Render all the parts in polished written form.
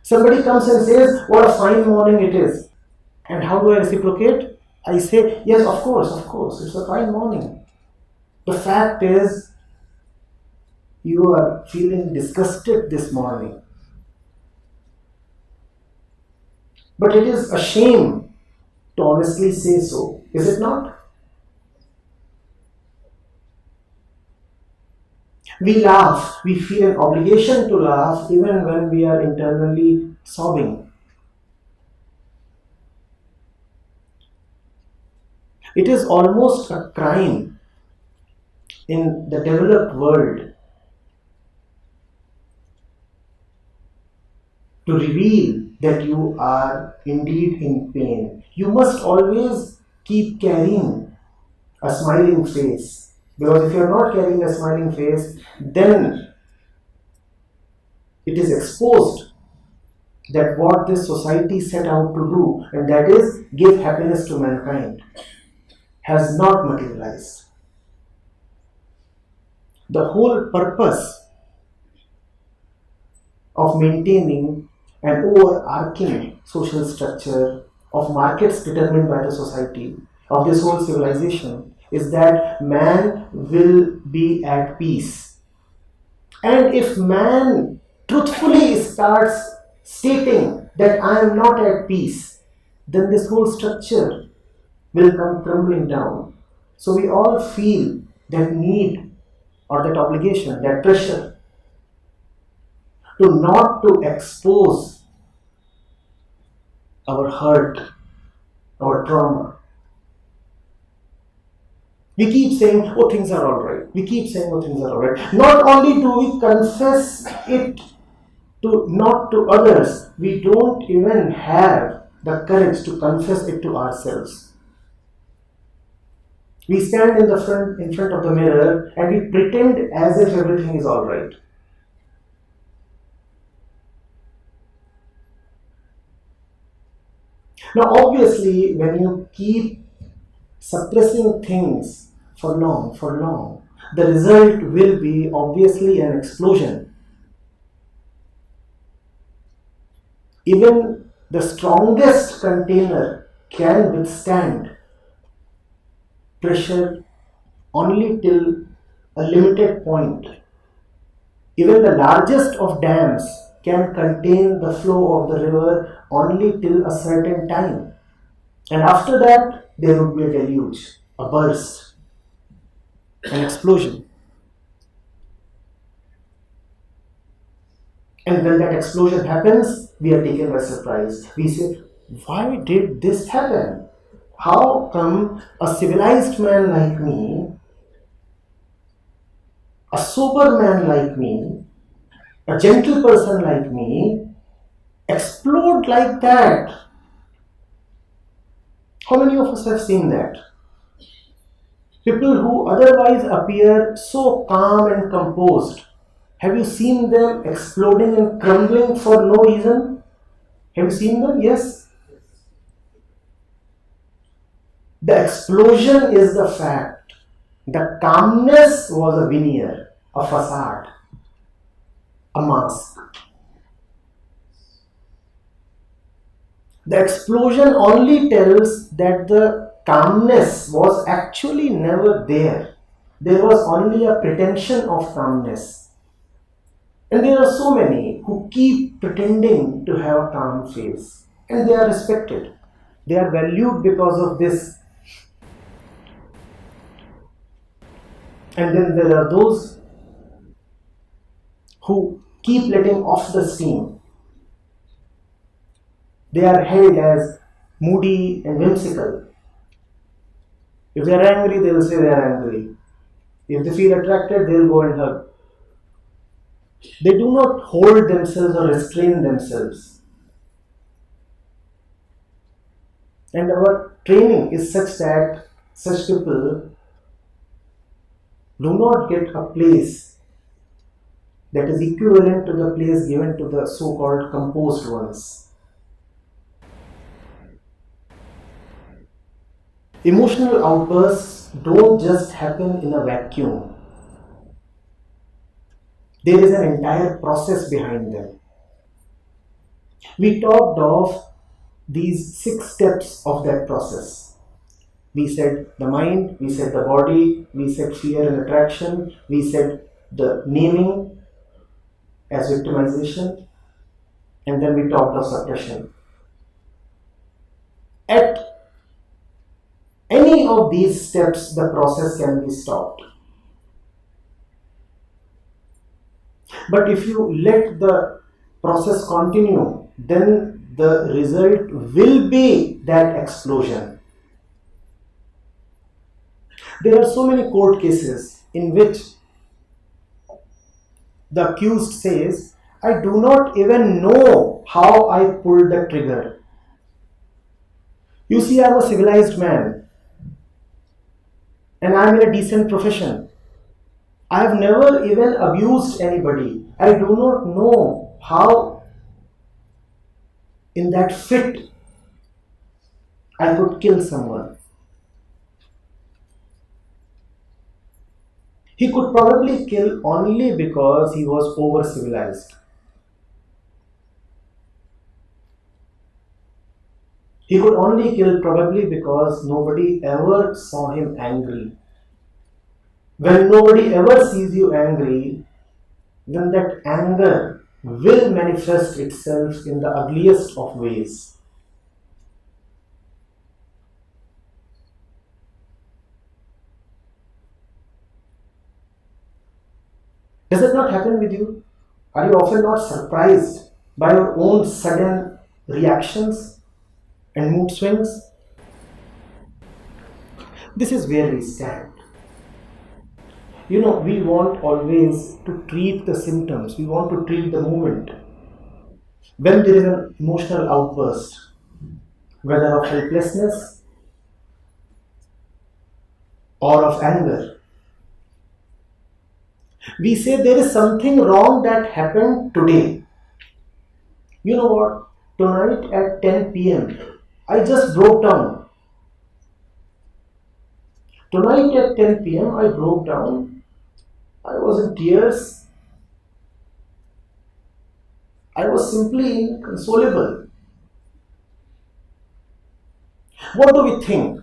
Somebody comes and says, what a fine morning it is. And how do I reciprocate? I say, yes, of course, it's a fine morning. The fact is, you are feeling disgusted this morning. But it is a shame to honestly say so, is it not? We laugh, we feel an obligation to laugh even when we are internally sobbing. It is almost a crime in the developed world to reveal that you are indeed in pain. You must always keep carrying a smiling face. Because if you are not carrying a smiling face, then it is exposed that what this society set out to do, and that is give happiness to mankind, has not materialized. The whole purpose of maintaining an overarching social structure of markets determined by the society of this whole civilization is that man will be at peace. And if man truthfully starts stating that I am not at peace, then this whole structure will come crumbling down. So we all feel that need or that obligation, that pressure to not to expose our hurt, our trauma. We keep saying, oh, things are alright. We keep saying, oh, things are alright. Not only do we confess it to not to others, we don't even have the courage to confess it to ourselves. We stand in front of the mirror and we pretend as if everything is alright. Now, obviously, when you keep suppressing things for long, the result will be obviously an explosion. Even the strongest container can withstand pressure only till a limited point. Even the largest of dams can contain the flow of the river only till a certain time. And after that, there would be a deluge, a burst, an explosion. And when that explosion happens, we are taken by surprise. We say, why did this happen? How come a civilized man like me, a sober man like me, a gentle person like me, explode like that? How many of us have seen that? People who otherwise appear so calm and composed, have you seen them exploding and crumbling for no reason? Have you seen them? Yes. The explosion is the fact. The calmness was a veneer, a facade, a mask. The explosion only tells that the calmness was actually never there. There was only a pretension of calmness. And there are so many who keep pretending to have a calm face. And they are respected. They are valued because of this. And then there are those who keep letting off the steam. They are held as moody and whimsical. If they are angry, they will say they are angry. If they feel attracted, they will go and hug. They do not hold themselves or restrain themselves. And our training is such that such people do not get a place that is equivalent to the place given to the so-called composed ones. Emotional outbursts don't just happen in a vacuum. There is an entire process behind them. We talked of these 6 steps of that process. We said the mind, we said the body, we said fear and attraction, we said the naming as victimization, and then we talked of suppression. At any of these steps, the process can be stopped. But if you let the process continue, then the result will be that explosion. There are so many court cases in which the accused says, I do not even know how I pulled the trigger. You see, I'm a civilized man and I'm in a decent profession. I have never even abused anybody. I do not know how, in that fit, I could kill someone. He could probably kill only because he was over civilized. He could only kill probably because nobody ever saw him angry. When nobody ever sees you angry, then that anger will manifest itself in the ugliest of ways. Does it not happen with you? Are you often not surprised by your own sudden reactions and mood swings? This is where we stand. We want always to treat the symptoms, we want to treat the moment. When there is an emotional outburst, whether of helplessness or of anger, we say there is something wrong that happened today. You know what? Tonight at 10 p.m., I just broke down. Tonight at 10 p.m., I broke down. I was in tears. I was simply inconsolable. What do we think?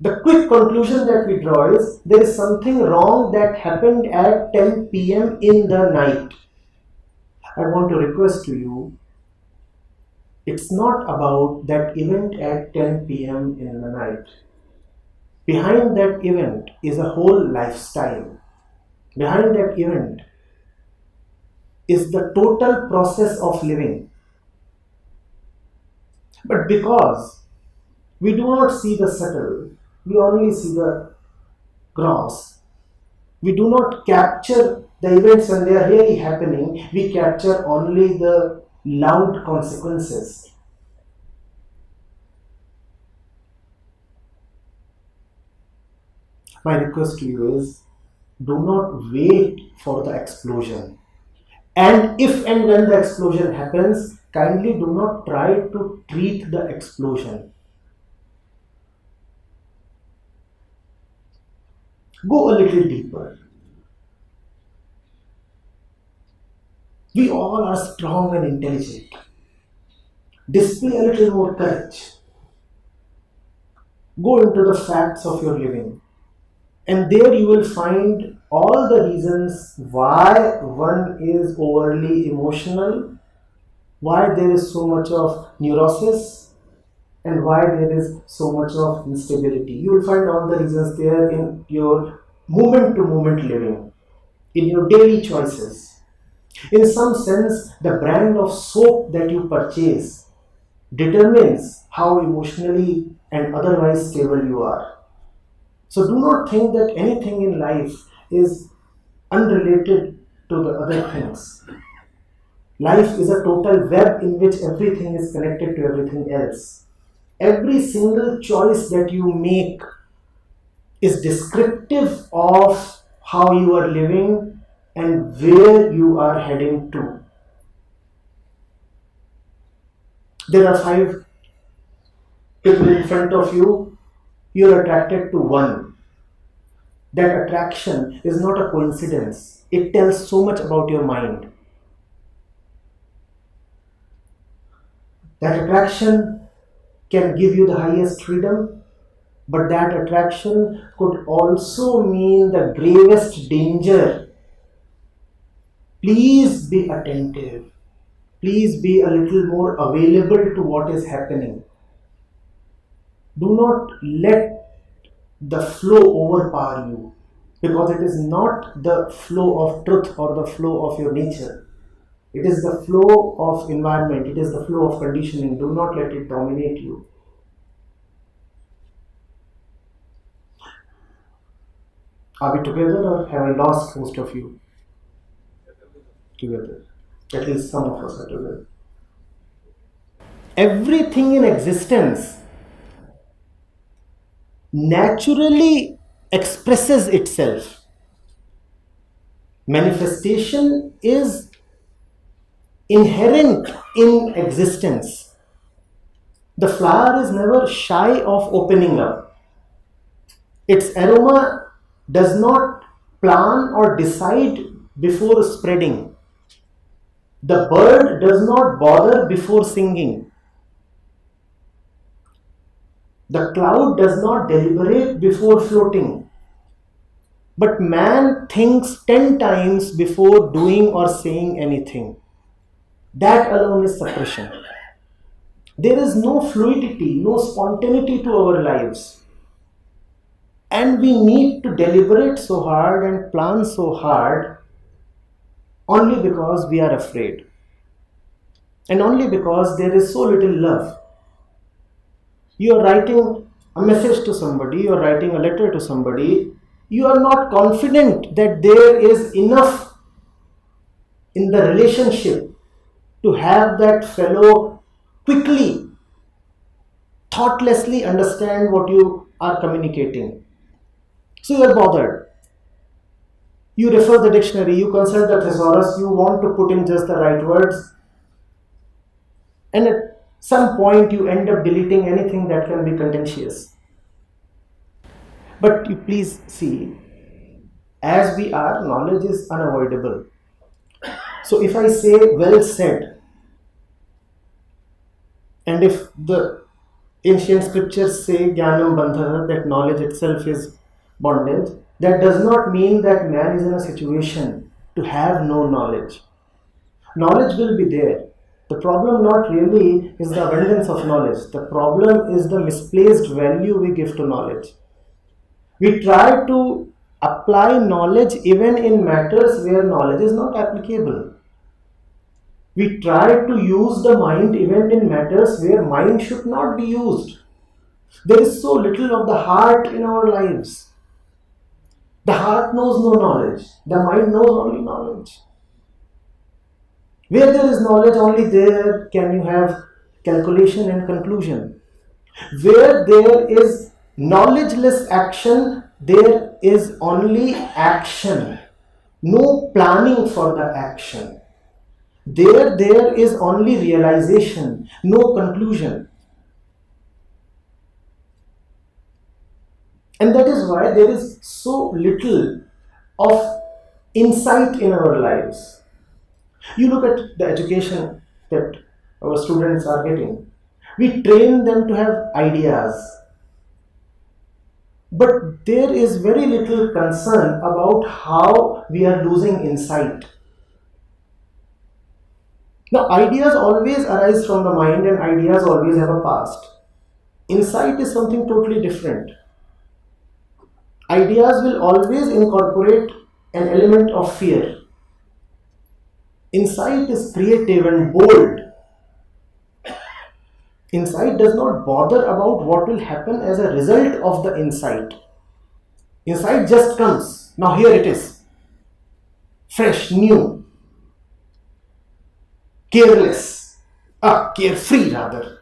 The quick conclusion that we draw is there is something wrong that happened at 10 p.m. in the night. I want to request to you, it's not about that event at 10 p.m. in the night. Behind that event is a whole lifestyle. Behind that event is the total process of living. But because we do not see the subtle, we only see the gross. We do not capture the events when they are really happening, we capture only the loud consequences. My request to you is, do not wait for the explosion. And if and when the explosion happens, kindly do not try to treat the explosion. Go a little deeper. We all are strong and intelligent. Display a little more courage. Go into the facts of your living. And there you will find all the reasons why one is overly emotional, why there is so much of neurosis, and why there is so much of instability. You will find all the reasons there in your moment to moment living, in your daily choices. In some sense, the brand of soap that you purchase determines how emotionally and otherwise stable you are. So do not think that anything in life is unrelated to the other things. Life is a total web in which everything is connected to everything else. Every single choice that you make is descriptive of how you are living and where you are heading to. There are 5 people in front of you. You are attracted to one. That attraction is not a coincidence. It tells so much about your mind. That attraction can give you the highest freedom, but that attraction could also mean the gravest danger. Please be attentive. Please be a little more available to what is happening. Do not let the flow overpower you, because it is not the flow of truth or the flow of your nature. It is the flow of environment. It is the flow of conditioning. Do not let it dominate you. Are we together, or have I lost most of you? Together. At least some of us are together. Everything in existence naturally expresses itself. Manifestation is inherent in existence. The flower is never shy of opening up. Its aroma does not plan or decide before spreading. The bird does not bother before singing. The cloud does not deliberate before floating. But man thinks 10 times before doing or saying anything. That alone is suppression. There is no fluidity, no spontaneity to our lives. And we need to deliberate so hard and plan so hard only because we are afraid. And only because there is so little love. You are writing a message to somebody, you are writing a letter to somebody, you are not confident that there is enough in the relationship to have that fellow quickly, thoughtlessly understand what you are communicating. So you are bothered. You refer the dictionary, you consult the thesaurus, you want to put in just the right words, and at some point you end up deleting anything that can be contentious. But you please see, as we are, knowledge is unavoidable. So if I say well said, and if the ancient scriptures say Jnanam Bandha, that knowledge itself is bondage, that does not mean that man is in a situation to have no knowledge. Knowledge will be there. The problem not really is the abundance of knowledge. The problem is the misplaced value we give to knowledge. We try to apply knowledge even in matters where knowledge is not applicable. We try to use the mind even in matters where mind should not be used. There is so little of the heart in our lives. The heart knows no knowledge. The mind knows only knowledge. Where there is knowledge, only there can you have calculation and conclusion. Where there is knowledgeless action, there is only action. No planning for the action. There is only realization, no conclusion. And that is why there is so little of insight in our lives. You look at the education that our students are getting. We train them to have ideas. But there is very little concern about how we are losing insight. Now, ideas always arise from the mind and ideas always have a past. Insight is something totally different. Ideas will always incorporate an element of fear. Insight is creative and bold. Insight does not bother about what will happen as a result of the insight. Insight just comes. Now here it is. Fresh, new, careless, carefree rather.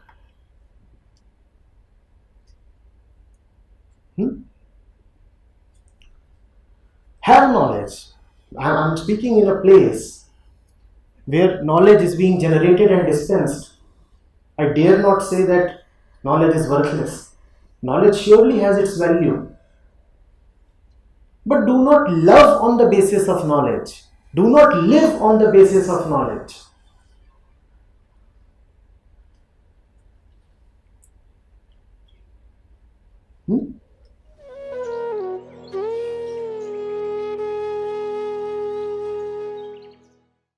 Have knowledge. I am speaking in a place where knowledge is being generated and dispensed. I dare not say that knowledge is worthless. Knowledge surely has its value. But do not love on the basis of knowledge. Do not live on the basis of knowledge. Hmm?